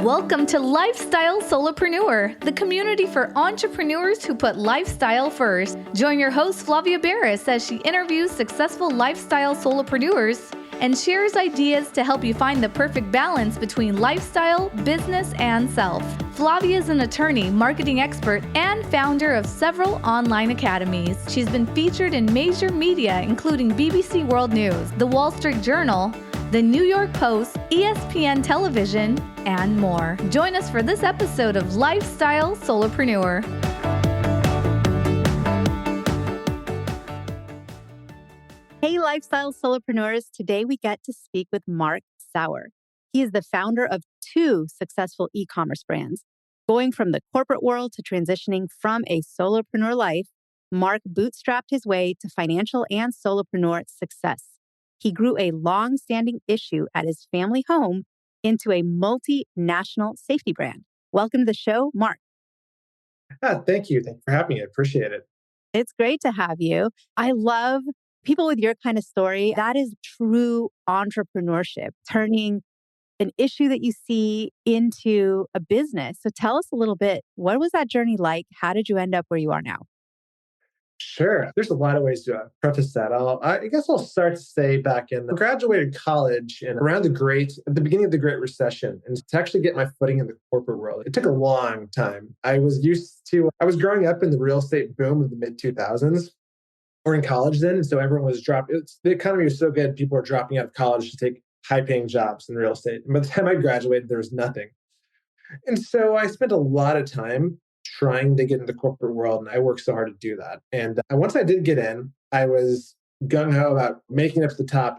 Welcome to Lifestyle Solopreneur, the community for entrepreneurs who put lifestyle first. Join your host, Flavia Barris, as she interviews successful lifestyle solopreneurs and shares ideas to help you find the perfect balance between lifestyle, business, and self. Flavia is an attorney, marketing expert, and founder of several online academies. She's been featured in major media, including BBC World News, The Wall Street Journal, The New York Post, ESPN Television, and more. Join us for this episode of Lifestyle Solopreneur. Hey, Lifestyle Solopreneurs. Today we get to speak with Marc. He is the founder of two successful e-commerce brands. Going from the corporate world to transitioning from a solopreneur life, Marc bootstrapped his way to financial and solopreneur success. He grew a long-standing issue at his family home into a multinational safety brand. Welcome to the show, Marc. Thank you. Thank you for having me. I appreciate it. It's great to have you. I love people with your kind of story. That is true entrepreneurship, turning an issue that you see into a business. So tell us a little bit, what was that journey like? How did you end up where you are now? Sure. There's a lot of ways to preface that. I guess I'll start to say back in I graduated college and at the beginning of the Great Recession, and to actually get my footing in the corporate world, it took a long time. I was growing up in the real estate boom of the mid 2000s, or in college then. And so everyone was the economy was so good, people were dropping out of college to take high paying jobs in real estate. And by the time I graduated, there was nothing. And so I spent a lot of time trying to get into the corporate world, and I worked so hard to do that. And once I did get in, I was gung-ho about making it up to the top,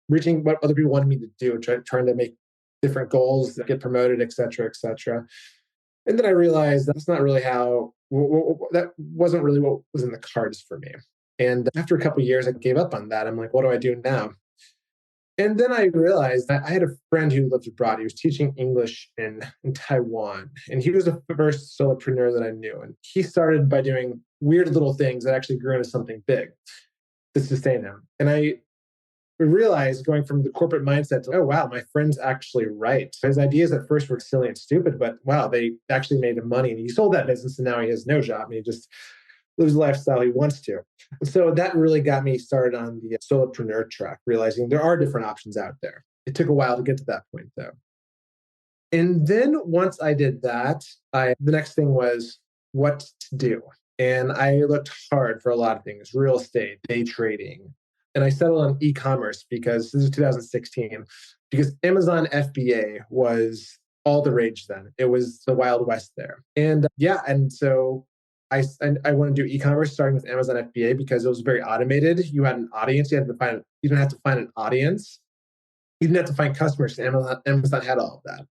reaching what other people wanted me to do, trying to make different goals, get promoted, et cetera, et cetera. And then I realized that's not really that wasn't really what was in the cards for me. And after a couple of years, I gave up on that. I'm like, what do I do now? And then I realized that I had a friend who lived abroad. He was teaching English in Taiwan. And he was the first solopreneur that I knew. And he started by doing weird little things that actually grew into something big to sustain him. And I realized, going from the corporate mindset to, oh, wow, my friend's actually right. His ideas at first were silly and stupid, but wow, they actually made him money. And he sold that business, and now he has no job. And he just lives the lifestyle he wants to. So that really got me started on the solopreneur track, realizing there are different options out there. It took a while to get to that point, though. And then once I did that, the next thing was what to do. And I looked hard for a lot of things: real estate, day trading. And I settled on e-commerce because this is 2016, because Amazon FBA was all the rage then. It was the Wild West there. And so I want to do e-commerce starting with Amazon FBA because it was very automated. You had an audience. You didn't have to find an audience. You didn't have to find customers. Amazon had all of that.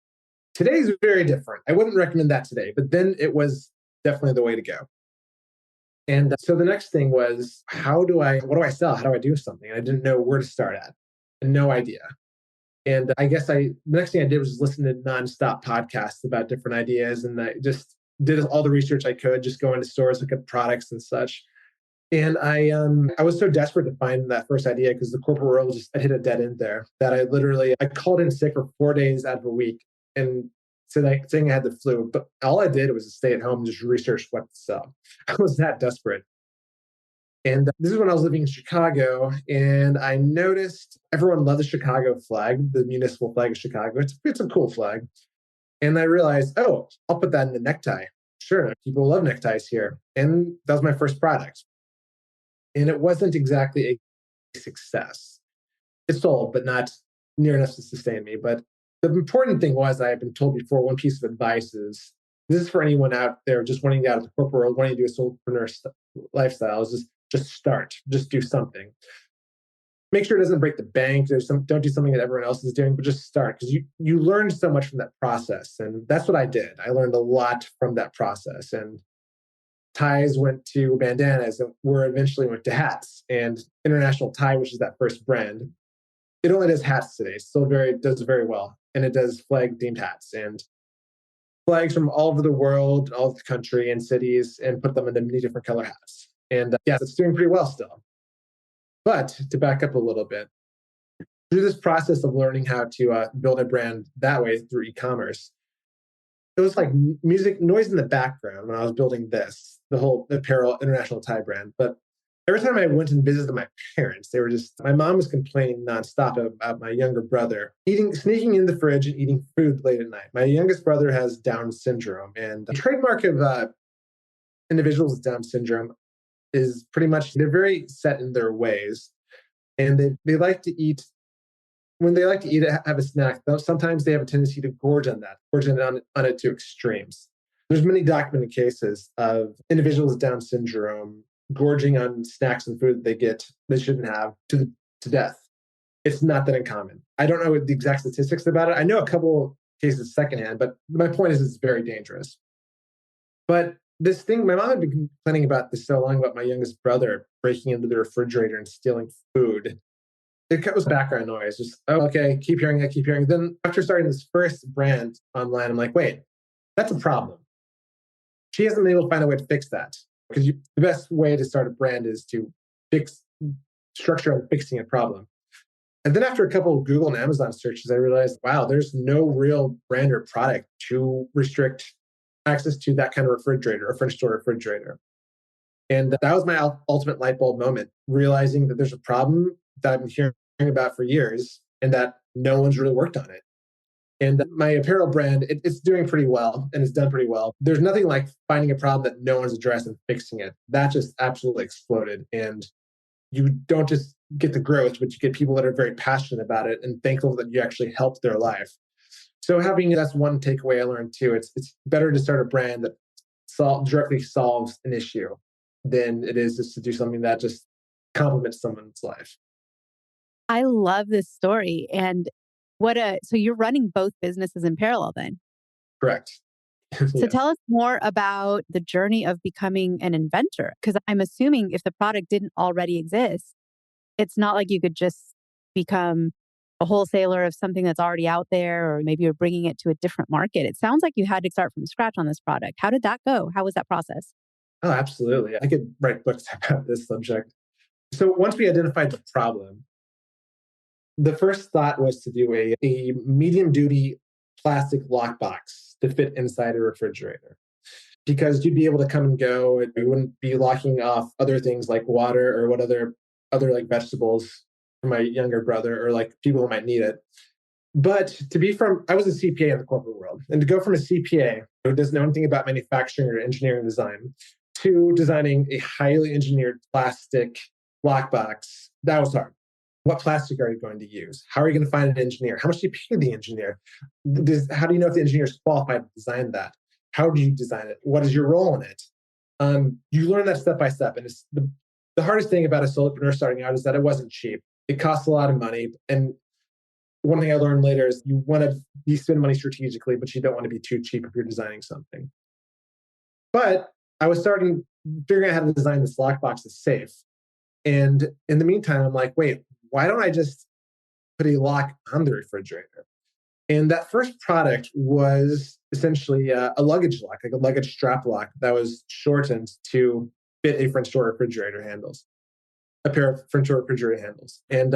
Today is very different. I wouldn't recommend that today, but then it was definitely the way to go. And so the next thing was, what do I sell? How do I do something? And I didn't know where to start at. No idea. And I guess the next thing I did was listen to nonstop podcasts about different ideas. And I just did all the research I could, just go into stores, look at products and such. And I was so desperate to find that first idea, because the corporate world I hit a dead end there, that I called in sick for 4 days out of a week and saying I had the flu. But all I did was stay at home and just research what to sell. I was that desperate. And this is when I was living in Chicago, and I noticed everyone loved the Chicago flag, the municipal flag of Chicago. It's a cool flag. And I realized, oh, I'll put that in the necktie. Sure, people love neckties here. And that was my first product. And it wasn't exactly a success. It sold, but not near enough to sustain me. But the important thing was, I had been told before, one piece of advice is, this is for anyone out there just wanting to get out of the corporate world, wanting to do a solopreneur lifestyle, is just start, just do something. Make sure it doesn't break the bank. Don't do something that everyone else is doing, but just start, because you learn so much from that process. And that's what I did. I learned a lot from that process. And ties went to bandanas, and eventually went to hats. And International Tie, which is that first brand, it only does hats today. Still does very well. And it does flag themed hats and flags from all over the world, all over the country and cities, and put them into many different color hats. And it's doing pretty well still. But to back up a little bit, through this process of learning how to build a brand that way through e-commerce, it was like music noise in the background when I was building the whole apparel international tie brand. But every time I went and visited my parents, they were just, my mom was complaining nonstop about my younger brother sneaking in the fridge and eating food late at night. My youngest brother has Down syndrome, and the trademark of individuals with Down syndrome is pretty much they're very set in their ways, and they like to eat. When they like to eat, have a snack, though, sometimes they have a tendency to gorge on it to extremes. There's many documented cases of individuals with Down syndrome gorging on snacks and food they shouldn't have to death. It's not that uncommon. I don't know the exact statistics about it. I know a couple cases secondhand, but my point is it's very dangerous. But this thing, my mom had been complaining about this so long about my youngest brother breaking into the refrigerator and stealing food. It was background noise. Just, oh, okay, keep hearing it, keep hearing it. Then after starting this first brand online, I'm like, wait, that's a problem. She hasn't been able to find a way to fix that. Because the best way to start a brand is to structure on fixing a problem. And then after a couple of Google and Amazon searches, I realized, wow, there's no real brand or product to restrict access to that kind of refrigerator or French door refrigerator. And that was my ultimate light bulb moment, realizing that there's a problem that I've been hearing about for years and that no one's really worked on it. And my apparel brand, it's doing pretty well and it's done pretty well. There's nothing like finding a problem that no one's addressed and fixing it. That just absolutely exploded. And you don't just get the growth, but you get people that are very passionate about it and thankful that you actually helped their life. So that's one takeaway I learned too. It's better to start a brand that directly solves an issue than it is just to do something that just complements someone's life. I love this story. And so you're running both businesses in parallel then? Correct. So Yes. tell us more about the journey of becoming an inventor. Because I'm assuming if the product didn't already exist, it's not like you could just become a wholesaler of something that's already out there, or maybe you're bringing it to a different market. It sounds like you had to start from scratch on this product. How did that go? How was that process? Oh, absolutely. I could write books about this subject. So once we identified the problem, the first thought was to do a medium duty plastic lockbox to fit inside a refrigerator. Because you'd be able to come and go, and you wouldn't be locking off other things like water or what other like vegetables for my younger brother or like people who might need it. But I was a CPA in the corporate world, and to go from a CPA who doesn't know anything about manufacturing or engineering design to designing a highly engineered plastic lockbox, that was hard. What plastic are you going to use? How are you going to find an engineer? How much do you pay the engineer? How do you know if the engineer is qualified to design that? How do you design it? What is your role in it? You learn that step by step. And it's the hardest thing about a solopreneur starting out is that it wasn't cheap. It costs a lot of money. And one thing I learned later is you spend money strategically, but you don't want to be too cheap if you're designing something. But I was figuring out how to design this lockbox that's safe. And in the meantime, I'm like, wait, why don't I just put a lock on the refrigerator? And that first product was essentially a luggage lock, like a luggage strap lock that was shortened to fit a French door refrigerator handles, a pair of French door refrigerator handles. And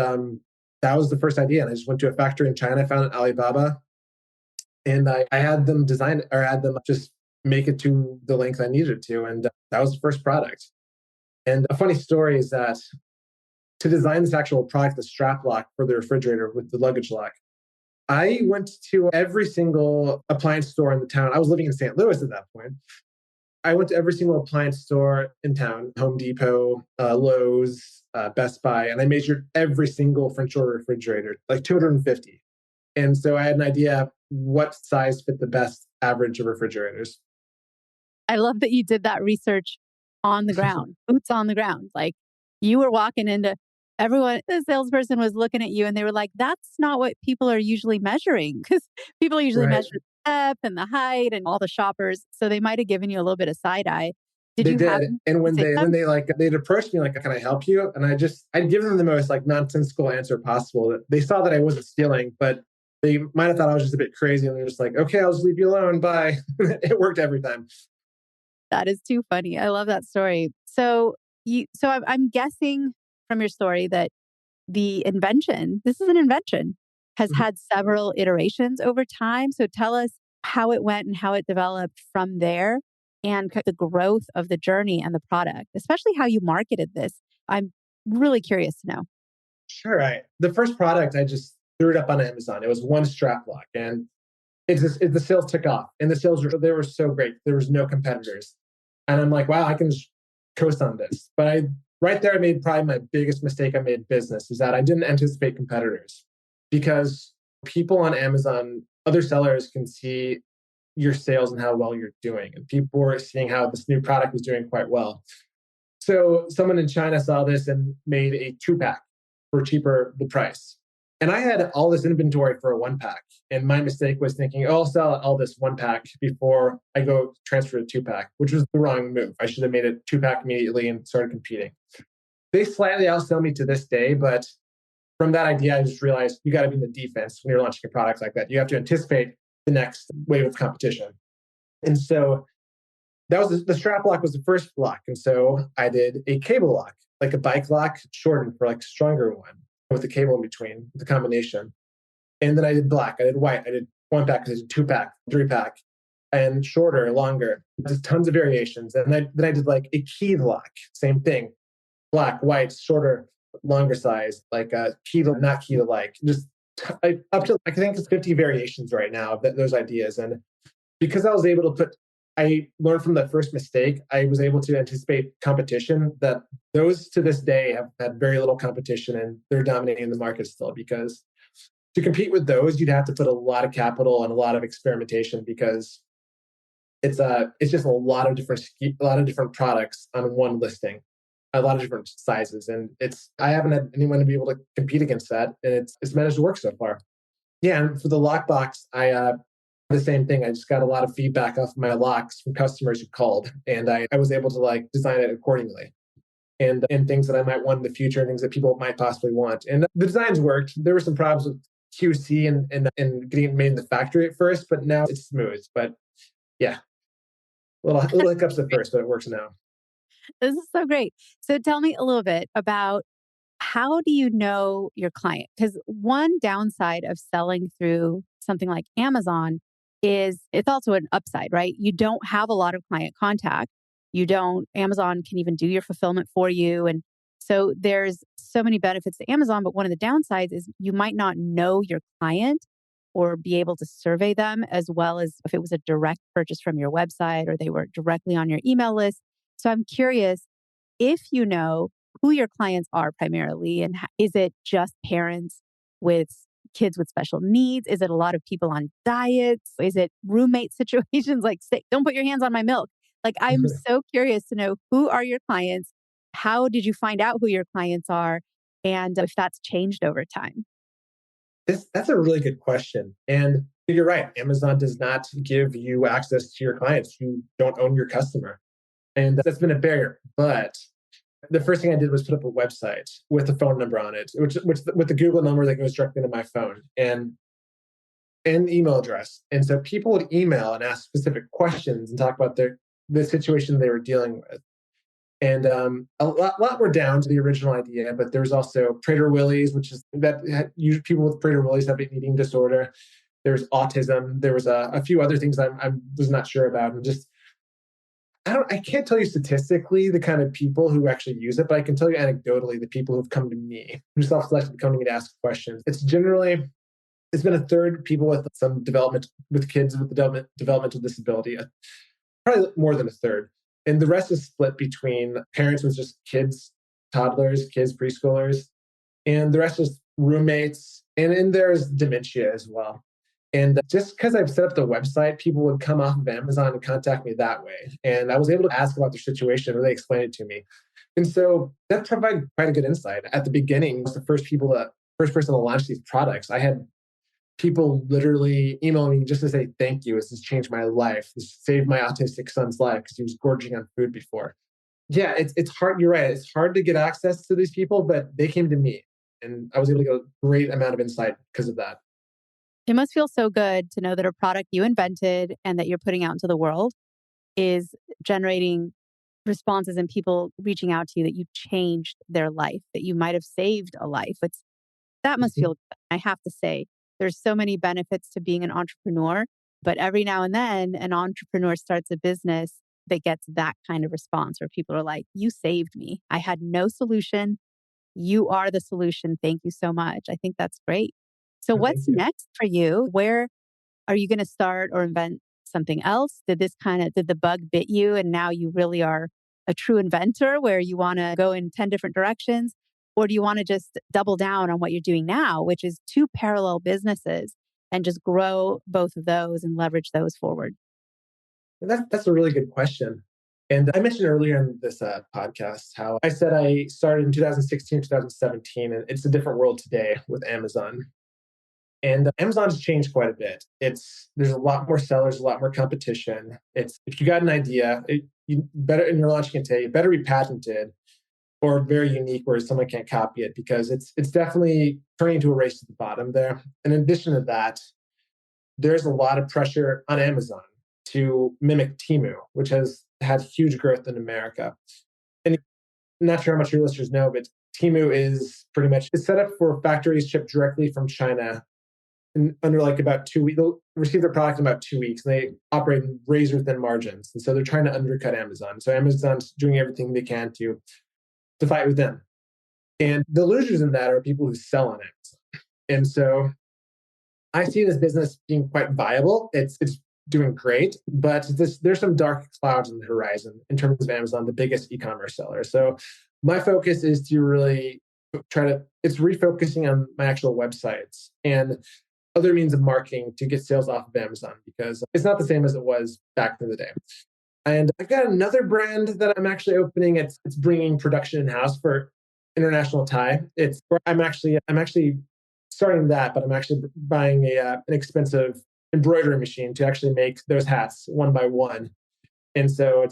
that was the first idea. And I just went to a factory in China, I found an Alibaba, and I had them design it, or had them just make it to the length I needed to. And that was the first product. And a funny story is that to design this actual product, the strap lock for the refrigerator with the luggage lock, I went to every single appliance store in the town. I was living in St. Louis at that point. I went to every single appliance store in town, Home Depot, Lowe's, Best Buy, and I measured every single French door refrigerator, like 250. And so I had an idea what size fit the best average of refrigerators. I love that you did that research on the ground, boots on the ground. Like you were walking into everyone, the salesperson was looking at you and they were like, that's not what people are usually measuring, because people usually Right. measure the depth and the height and all the shoppers. So they might have given you a little bit of side eye. Did They you have did. And when they'd approached me like, can I help you? And I'd give them the most like nonsensical answer possible. They saw that I wasn't stealing, but they might have thought I was just a bit crazy. And they're just like, okay, I'll just leave you alone. Bye. It worked every time. That is too funny. I love that story. So I'm guessing from your story that this is an invention, has Mhm. had several iterations over time. So tell us, how it went and how it developed from there and the growth of the journey and the product, especially how you marketed this. I'm really curious to know. Sure. The first product, I just threw it up on Amazon. It was one strap lock, and the sales took off, and the sales they were so great. There was no competitors, and I'm like, wow, I can just coast on this. But right there, I made probably my biggest mistake I made in business is that I didn't anticipate competitors, because people on Amazon, other sellers can see your sales and how well you're doing, and people were seeing how this new product was doing quite well. So someone in China saw this and made a 2-pack for cheaper the price. And I had all this inventory for a 1-pack. And my mistake was thinking, oh, I'll sell all this 1-pack before I go transfer to 2-pack, which was the wrong move. I should have made it 2-pack immediately and started competing. They slightly outsell me to this day, but from that idea, I just realized you got to be in the defense when you're launching a product like that. You have to anticipate the next wave of competition. And so that was the strap lock was the first lock. And so I did a cable lock, like a bike lock, shortened for like a stronger one with a cable in between, the combination. And then I did black, I did white, I did 1-pack, I did 2-pack, 3-pack, and shorter, longer. Just tons of variations. And then I did like a key lock, same thing, black, white, shorter, longer size, like a key to not key to like, just up to I think it's 50 variations right now of those ideas. And because I learned from the first mistake, I was able to anticipate competition that those to this day have had very little competition, and they're dominating the market still, because to compete with those, you'd have to put a lot of capital and a lot of experimentation, because it's just a lot of different products on one listing, a lot of different sizes. And I haven't had anyone to be able to compete against that. And it's managed to work so far. Yeah. And for the lockbox, I the same thing. I just got a lot of feedback off my locks from customers who called, and I was able to like design it accordingly, and things that I might want in the future, things that people might possibly want. And the designs worked. There were some problems with QC and getting it made in the factory at first, but now it's smooth. But yeah, little hiccups at first, but it works now. This is so great. So tell me a little bit about how do you know your client? Because one downside of selling through something like Amazon is it's also an upside, right? You don't have a lot of client contact. Amazon can even do your fulfillment for you. And so there's so many benefits to Amazon, but one of the downsides is you might not know your client or be able to survey them as well as if it was a direct purchase from your website or they were directly on your email list. So I'm curious if you know who your clients are primarily, and is it just parents with kids with special needs? Is it a lot of people on diets? Is it roommate situations like, say, don't put your hands on my milk? Like, I'm so curious to know, who are your clients? How did you find out who your clients are? And if that's changed over time? That's a really good question. And you're right. Amazon does not give you access to your clients. You don't own your customer. And that's been a barrier. But the first thing I did was put up a website with a phone number on it, which with the Google number that goes directly to my phone, and an email address. And so people would email and ask specific questions and talk about the situation they were dealing with. And a lot were down to the original idea, but there's also Prader-Willi's, which is that people with Prader-Willi's have an eating disorder. There's autism. There was a few other things I was not sure about, and just I can't tell you statistically the kind of people who actually use it, but I can tell you anecdotally the people who've come to me, who self-selected come to me to ask questions. It's been a third people with some development, with kids with developmental disability, probably more than a third. And the rest is split between parents with just kids, toddlers, kids, preschoolers, and the rest is roommates. And there's dementia as well. And just because I've set up the website, people would come off of Amazon and contact me that way. And I was able to ask about their situation, or they explained it to me. And so that provided quite a good insight. At the beginning, I was the first person to launch these products. I had people literally email me just to say, thank you. This has changed my life. This saved my autistic son's life because he was gorging on food before. Yeah, it's hard. You're right. It's hard to get access to these people, but they came to me, and I was able to get a great amount of insight because of that. It must feel so good to know that a product you invented and that you're putting out into the world is generating responses and people reaching out to you, that you changed their life, that you might have saved a life. That must Mhm. feel good. I have to say, there's so many benefits to being an entrepreneur. But every now and then, an entrepreneur starts a business that gets that kind of response where people are like, you saved me. I had no solution. You are the solution. Thank you so much. I think that's great. So, Oh, thank what's you. next for you? Where are you going to start or invent something else? Did the bug bit you and now you really are a true inventor where you want to go in 10 different directions? Or do you want to just double down on what you're doing now, which is two parallel businesses and just grow both of those and leverage those forward? And that's a really good question. And I mentioned earlier in this podcast how I said I started in 2016, 2017, and it's a different world today with Amazon. And Amazon's changed quite a bit. There's a lot more sellers, a lot more competition. It's if you got an idea, you better and you're launching it today, it better be patented or very unique where someone can't copy it because it's definitely turning into a race to the bottom there. And in addition to that, there's a lot of pressure on Amazon to mimic Temu, which has had huge growth in America. And I'm not sure how much your listeners know, but Temu is pretty much it's set up for factories shipped directly from China in under like about 2 weeks. They'll receive their product in about 2 weeks. And they operate in razor thin margins. And so they're trying to undercut Amazon. So Amazon's doing everything they can to fight with them. And the losers in that are people who sell on Amazon. And so I see this business being quite viable. It's doing great, but there's some dark clouds on the horizon in terms of Amazon, the biggest e-commerce seller. So my focus is to really it's refocusing on my actual websites and other means of marketing to get sales off of Amazon because it's not the same as it was back in the day. And I've got another brand that I'm actually opening. It's bringing production in house for international tie. I'm actually starting that, but I'm actually buying an expensive embroidery machine to actually make those hats one by one. And so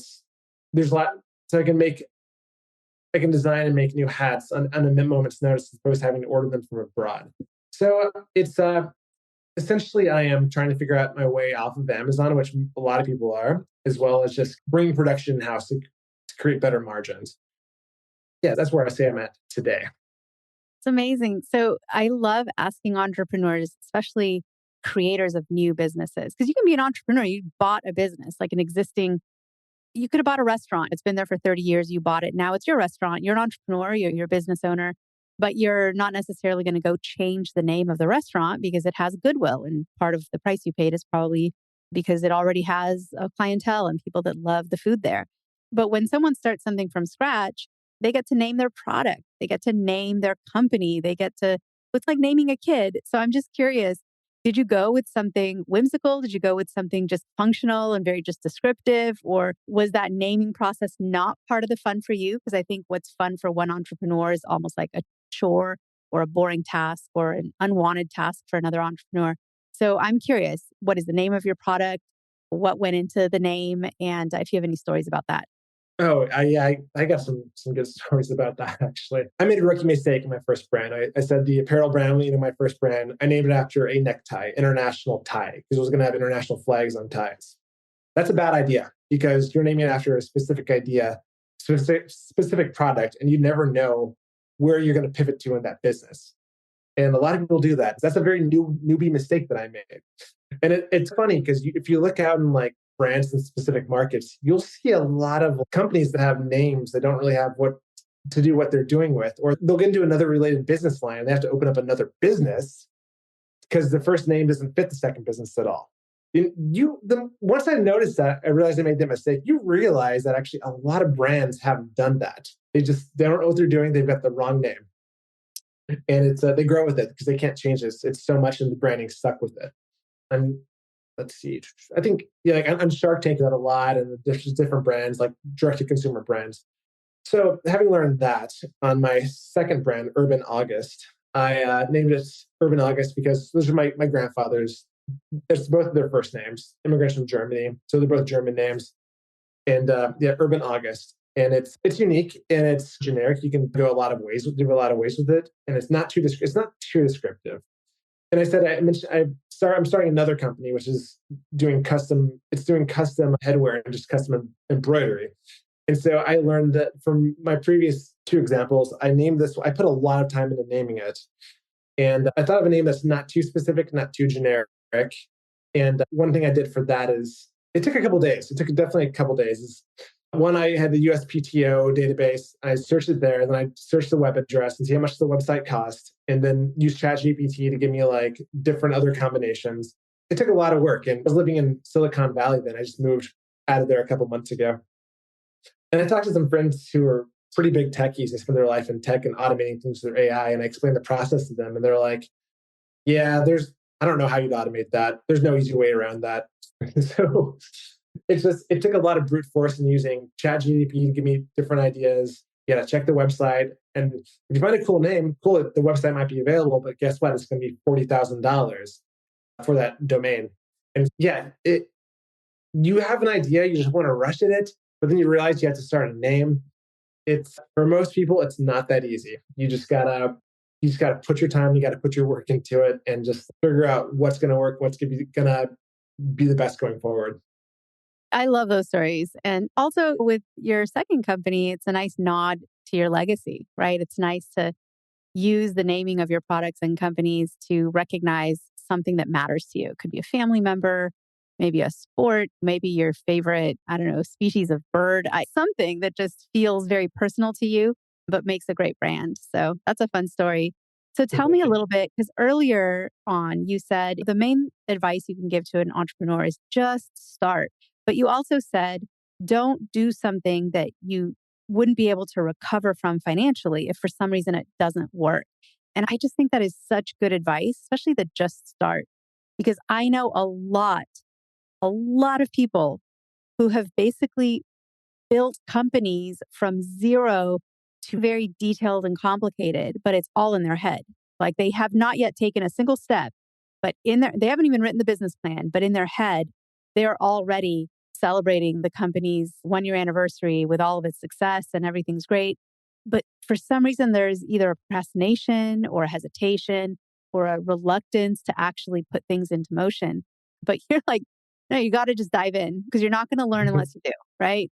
there's a lot. So I can design and make new hats on a moment's notice as opposed to having to order them from abroad. So it's essentially I am trying to figure out my way off of Amazon, which a lot of people are, as well as just bringing production in house to create better margins. Yeah, that's where I say I'm at today. It's amazing. So I love asking entrepreneurs, especially creators of new businesses, because you can be an entrepreneur. You bought a business, like you could have bought a restaurant. It's been there for 30 years. You bought it. Now it's your restaurant. You're an entrepreneur. You're a business owner, but you're not necessarily going to go change the name of the restaurant because it has goodwill. And part of the price you paid is probably because it already has a clientele and people that love the food there. But when someone starts something from scratch, they get to name their product. They get to name their company. It's like naming a kid. So I'm just curious, did you go with something whimsical? Did you go with something just functional and very just descriptive? Or was that naming process not part of the fun for you? Because I think what's fun for one entrepreneur is almost like a chore or a boring task or an unwanted task for another entrepreneur. So I'm curious, what is the name of your product? What went into the name? And if you have any stories about that. Oh, I got some good stories about that actually. I made a rookie mistake in my first brand. I said the apparel brand, my first brand, I named it after a necktie, international tie, because it was going to have international flags on ties. That's a bad idea because you're naming it after a specific idea, specific product, and you never know where you're going to pivot to in that business. And a lot of people do that. That's a very newbie mistake that I made. And it's funny because if you look out in like brands in specific markets, you'll see a lot of companies that have names that don't really have what to do what they're doing with, or they'll get into another related business line and they have to open up another business because the first name doesn't fit the second business at all. Once I noticed that, I realized I made that mistake. You realize that actually a lot of brands have done that. They don't know what they're doing. They've got the wrong name. And they grow with it because they can't change this. It's so much in the branding stuck with it. And let's see. I think like on Shark Tank that a lot, and there's just different brands like direct to consumer brands. So having learned that on my second brand, Urban August, I named it Urban August because those are my grandfathers. It's both of their first names, immigrants from Germany, so they're both German names. And Urban August. And it's unique and it's generic. You can go a lot of ways with it, and it's not too descriptive. And I'm starting another company which is doing custom. It's doing custom headwear and just custom embroidery. And so I learned that from my previous two examples, I put a lot of time into naming it, and I thought of a name that's not too specific, not too generic, And one thing I did for that is it took a couple days. It took definitely a couple days. One, I had the USPTO database. I searched it there, and then I searched the web address and see how much the website cost, and then use ChatGPT to give me like different other combinations. It took a lot of work, and I was living in Silicon Valley then. I just moved out of there a couple months ago. And I talked to some friends who are pretty big techies. They spend their life in tech and automating things with their AI, and I explained the process to them, and they're like, yeah, I don't know how you'd automate that. There's no easy way around that. So it took a lot of brute force in using ChatGPT to give me different ideas. You gotta check the website. And if you find a cool name, cool, the website might be available, but guess what? It's going to be $40,000 for that domain. And yeah, you have an idea, you just want to rush at it, but then you realize you have to start a name. It's for most people, it's not that easy. You just gotta put your time, you gotta put your work into it, and just figure out what's gonna work, what's gonna be the best going forward. I love those stories. And also with your second company, it's a nice nod to your legacy, right? It's nice to use the naming of your products and companies to recognize something that matters to you. It could be a family member, maybe a sport, maybe your favorite, I don't know, species of bird, something that just feels very personal to you, but makes a great brand. So that's a fun story. So tell me a little bit, because earlier on you said the main advice you can give to an entrepreneur is just start. But you also said, don't do something that you wouldn't be able to recover from financially if for some reason it doesn't work. And I just think that is such good advice, especially the just start, because I know a lot of people who have basically built companies from zero to very detailed and complicated, but it's all in their head. Like they have not yet taken a single step, but they haven't even written the business plan, but in their head, they're already celebrating the company's 1 year anniversary with all of its success and everything's great. But for some reason, there's either a procrastination or a hesitation or a reluctance to actually put things into motion. But you're like, no, you got to just dive in because you're not going to learn unless you do, right?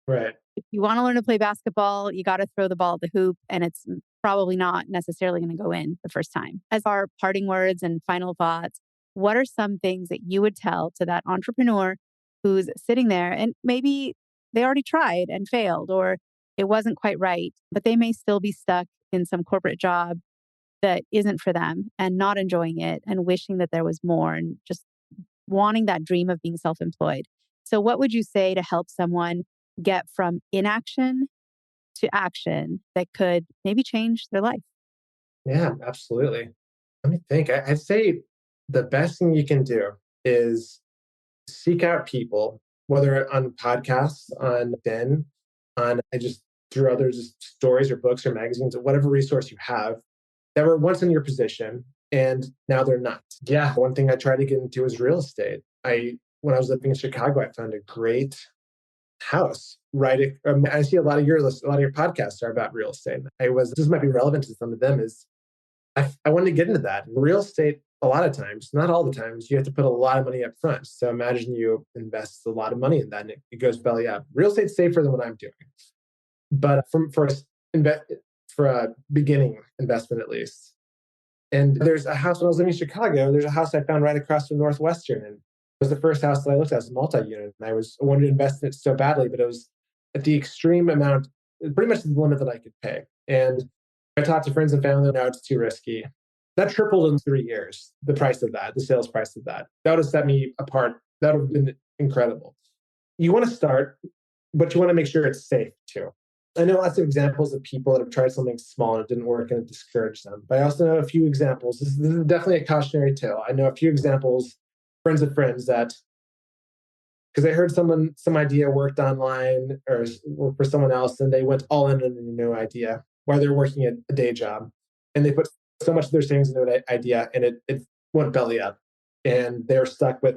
Right. If you want to learn to play basketball, you got to throw the ball at the hoop, and it's probably not necessarily going to go in the first time. As our parting words and final thoughts, what are some things that you would tell to that entrepreneur who's sitting there and maybe they already tried and failed, or it wasn't quite right, but they may still be stuck in some corporate job that isn't for them and not enjoying it and wishing that there was more and just wanting that dream of being self-employed. So what would you say to help someone get from inaction to action that could maybe change their life? Yeah, absolutely. Let me think. I'd say the best thing you can do is seek out people, whether on podcasts, on LinkedIn, I just through others' stories or books or magazines or whatever resource you have that were once in your position and now they're not. Yeah, one thing I tried to get into is real estate. When I was living in Chicago, I found a great house. Right, I see a lot of your podcasts are about real estate. This might be relevant to some of them. I wanted to get into that. In real estate, a lot of times, not all the times, you have to put a lot of money up front. So imagine you invest a lot of money in that and it goes belly up. Real estate's safer than what I'm doing. But for a beginning investment, at least. And there's a house when I was living in Chicago, there's a house I found right across from Northwestern. And it was the first house that I looked at as a multi-unit. And I wanted to invest in it so badly, but it was at the extreme amount, pretty much the limit that I could pay. And I talked to friends and family, now it's too risky. That tripled in 3 years, the price of that, the sales price of that. That would have set me apart. That would have been incredible. You want to start, but you want to make sure it's safe too. I know lots of examples of people that have tried something small and it didn't work and it discouraged them. But I also know a few examples. This is definitely a cautionary tale. I know a few examples, friends of friends, that because they heard some idea worked online or worked for someone else and they went all in on a new idea while they're working at a day job. And they put so much of their savings into an idea and it went belly up. And they're stuck with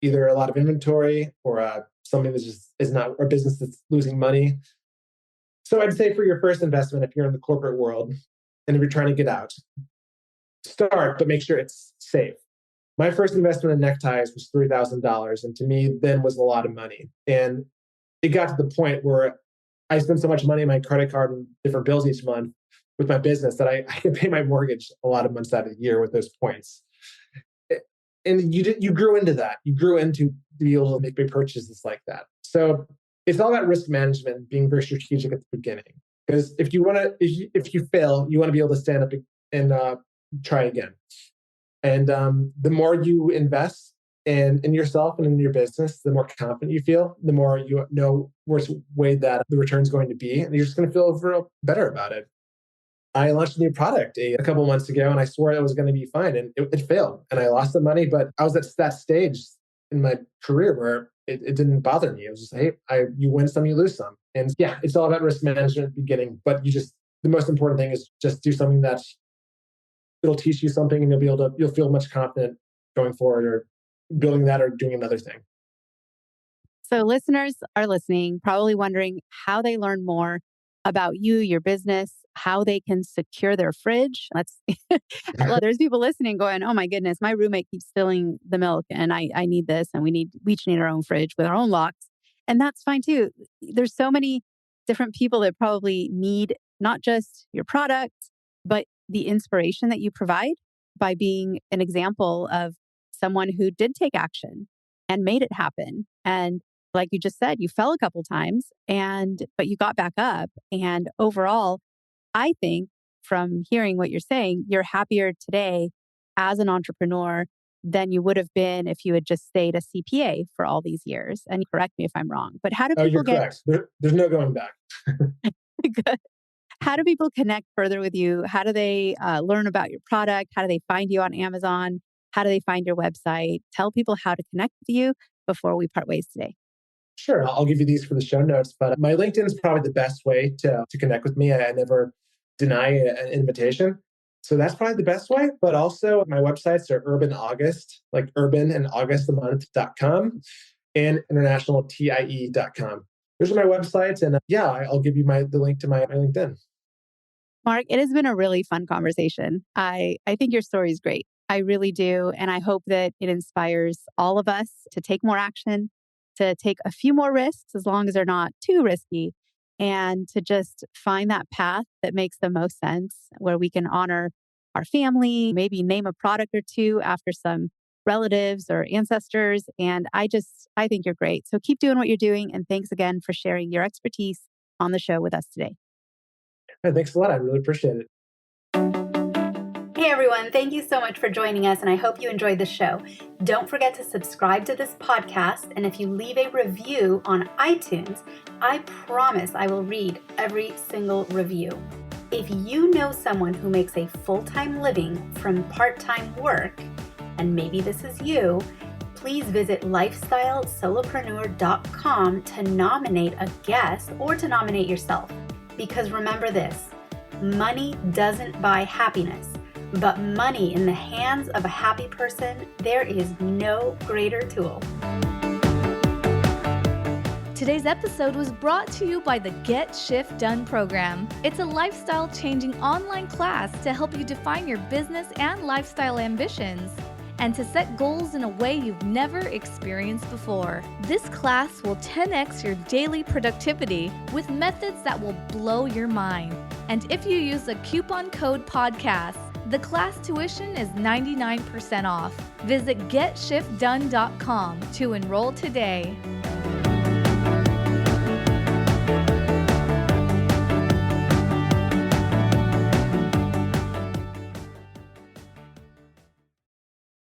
either a lot of inventory or something that just is not a business that's losing money. So I'd say for your first investment, if you're in the corporate world and if you're trying to get out, start, but make sure it's safe. My first investment in neckties was $3,000. And to me, then was a lot of money. And it got to the point where I spent so much money on my credit card and different bills each month with my business that I can pay my mortgage a lot of months out of the year with those points. And you grew into that. You grew into be able to make big purchases like that. So it's all about risk management, being very strategic at the beginning. Because if you fail, you want to be able to stand up and try again. And the more you invest in yourself and in your business, the more confident you feel, the more you know which way that the return is going to be, and you're just going to feel real better about it. I launched a new product a couple months ago, and I swore it was going to be fine, and it failed, and I lost the money. But I was at that stage in my career where it didn't bother me. It was just, hey, you win some, you lose some, and yeah, it's all about risk management at the beginning. But the most important thing is just do something that it'll teach you something, and you'll feel much confident going forward, or building that, or doing another thing. So listeners are listening, probably wondering how they learn more about you, your business, how they can secure their fridge. There's people listening going, oh my goodness, my roommate keeps spilling the milk and I need this, and we each need our own fridge with our own locks. And that's fine too. There's so many different people that probably need not just your product, but the inspiration that you provide by being an example of someone who did take action and made it happen. And like you just said, you fell a couple times but you got back up. And overall, I think from hearing what you're saying, you're happier today as an entrepreneur than you would have been if you had just stayed a CPA for all these years. And correct me if I'm wrong, but how do people you're correct. There's no going back. Good. How do people connect further with you? How do they learn about your product? How do they find you on Amazon? How do they find your website? Tell people how to connect with you before we part ways today. Sure. I'll give you these for the show notes, but my LinkedIn is probably the best way to connect with me. I never deny an invitation. So that's probably the best way. But also my websites are Urban August, like urban and augustamonth.com, and internationaltie.com. Those are my websites. And I'll give you the link to my LinkedIn. Marc, it has been a really fun conversation. I think your story is great. I really do. And I hope that it inspires all of us to take more action, to take a few more risks as long as they're not too risky, and to just find that path that makes the most sense, where we can honor our family, maybe name a product or two after some relatives or ancestors. And I think you're great. So keep doing what you're doing. And thanks again for sharing your expertise on the show with us today. Hey, thanks a lot. I really appreciate it. Hey everyone, thank you so much for joining us, and I hope you enjoyed the show. Don't forget to subscribe to this podcast, and if you leave a review on iTunes, I promise I will read every single review. If you know someone who makes a full-time living from part-time work, and maybe this is you, please visit lifestylesolopreneur.com to nominate a guest or to nominate yourself. Because remember this, money doesn't buy happiness. But money in the hands of a happy person, there is no greater tool. Today's episode was brought to you by the Get Shift Done program. It's a lifestyle-changing online class to help you define your business and lifestyle ambitions, and to set goals in a way you've never experienced before. This class will 10x your daily productivity with methods that will blow your mind. And if you use the coupon code podcast, the class tuition is 99% off. Visit GetShiftDone.com to enroll today.